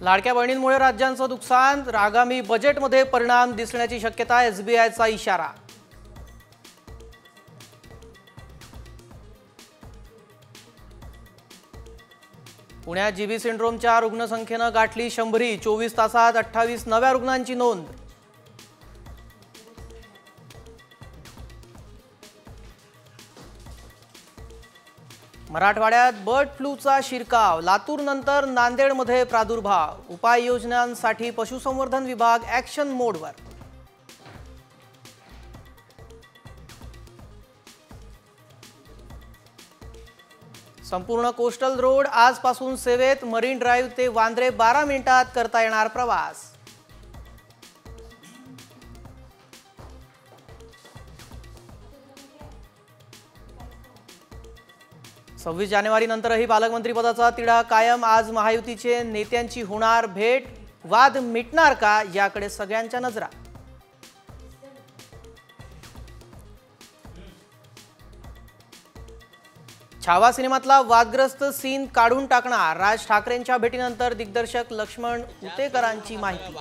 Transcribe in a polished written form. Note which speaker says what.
Speaker 1: लाडक्या बहिणींमुळे राज्यांचं नुकसान, आगामी बजेटमध्ये परिणाम दिसण्याची शक्यता, एसबीआयचा इशारा। पुण्यात जीबी सिंड्रोमच्या रुग्णसंख्येनं गाठली 100, 24 तासात 28 नव्या रुग्णांची नोंद। मराठवाड्यात बर्ड फ्लूचा शिरकाव, लातूर नंतर नांदेडमध्ये प्रादुर्भाव, उपाययोजनांसाठी पशुसंवर्धन विभाग ॲक्शन मोडवर। संपूर्ण कोस्टल रोड आजपासून सेवेत, मरीन ड्राईव्ह ते वांद्रे 12 मिनिटात करता येणार प्रवास। 26 जानेवारीनंतरही पालकमंत्रीपदाचा तिढा कायम, आज महायुतीचे नेत्यांची होणार भेट, वाद मिटणार का याकडे सगळ्यांच्या नजरा। छावा सिनेमातला वादग्रस्त सीन काढून टाकणार, राज ठाकरेंच्या भेटीनंतर दिग्दर्शक लक्ष्मण उतेकरांची माहिती।